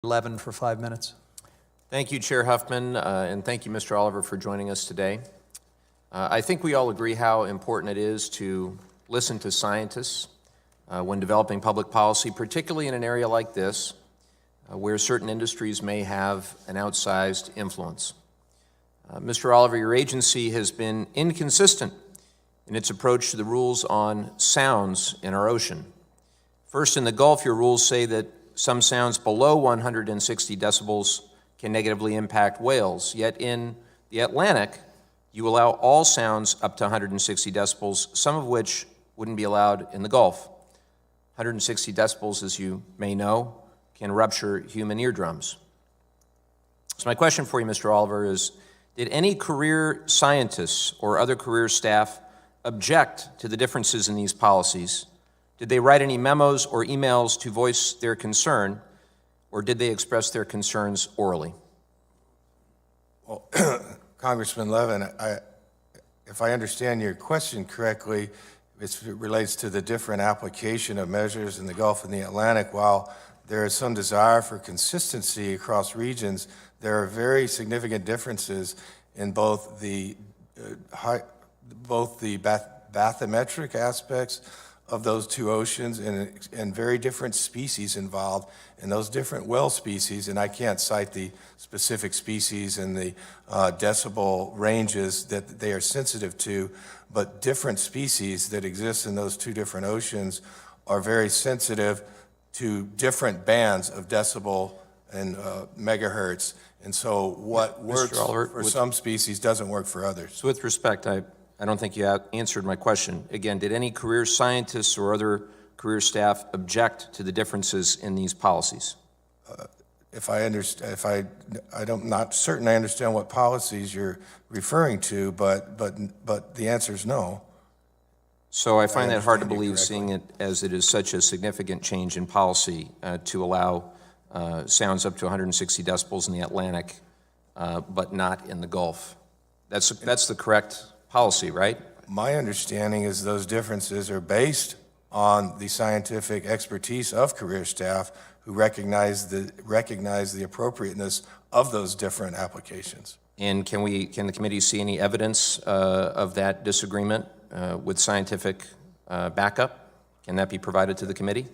Levin for 5 minutes. Thank you, Chair Huffman, and thank you, Mr. Oliver, for joining us today. I think we all agree how important it is to listen to scientists when developing public policy, particularly in an area like this, where certain industries may have an outsized influence. Mr. Oliver, your agency has been inconsistent in its approach to the rules on sounds in our ocean. First, in the Gulf, your rules say that some sounds below 160 decibels can negatively impact whales, yet in the Atlantic, you allow all sounds up to 160 decibels, some of which wouldn't be allowed in the Gulf. 160 decibels, as you may know, can rupture human eardrums. So my question for you, Mr. Oliver, is did any career scientists or other career staff object to the differences in these policies? Did they write any memos or emails to voice their concern, or did they express their concerns orally? Well, Congressman Levin, if I understand your question correctly, it relates to the different application of measures in the Gulf and the Atlantic. While there is some desire for consistency across regions, there are very significant differences in both the bathymetric aspects of those two oceans and very different species involved in those different whale species, and I can't cite the specific species and the decibel ranges that they are sensitive to, but different species that exist in those two different oceans are very sensitive to different bands of decibel and megahertz, and so what works for some species doesn't work for others. So with respect, I don't think you answered my question. Again, did any career scientists or other career staff object to the differences in these policies? I'm not certain I understand what policies you're referring to, but the answer is no. So I find that hard to believe, seeing it as it is such a significant change in policy to allow sounds up to 160 decibels in the Atlantic, but not in the Gulf. That's the correct policy, right? My understanding is those differences are based on the scientific expertise of career staff who recognize the appropriateness of those different applications. And can the committee see any evidence of that disagreement with scientific backup? Can that be provided to the committee?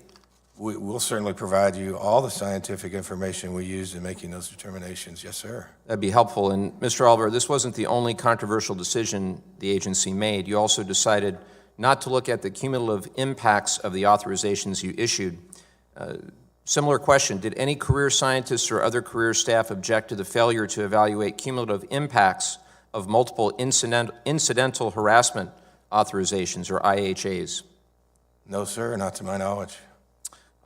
We'll certainly provide you all the scientific information we use in making those determinations. Yes, sir. That'd be helpful. And Mr. Oliver, this wasn't the only controversial decision the agency made. You also decided not to look at the cumulative impacts of the authorizations you issued. Similar question, did any career scientists or other career staff object to the failure to evaluate cumulative impacts of multiple incidental harassment authorizations, or IHAs? No, sir, not to my knowledge.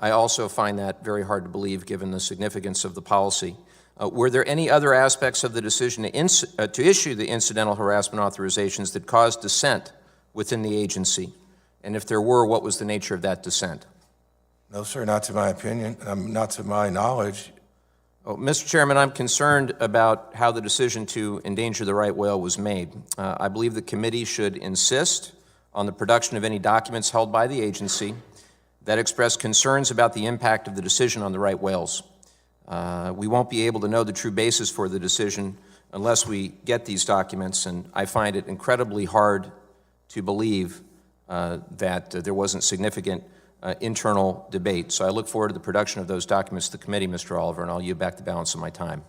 I also find that very hard to believe given the significance of the policy. Were there any other aspects of the decision to issue the incidental harassment authorizations that caused dissent within the agency? And if there were, what was the nature of that dissent? No, sir, not to my opinion, not to my knowledge. Oh, Mr. Chairman, I'm concerned about how the decision to endanger the right whale was made. I believe the committee should insist on the production of any documents held by the agency that express concerns about the impact of the decision on the right whales. We won't be able to know the true basis for the decision unless we get these documents, and I find it incredibly hard to believe that there wasn't significant internal debate. So I look forward to the production of those documents to the committee, Mr. Oliver, and I'll yield back the balance of my time.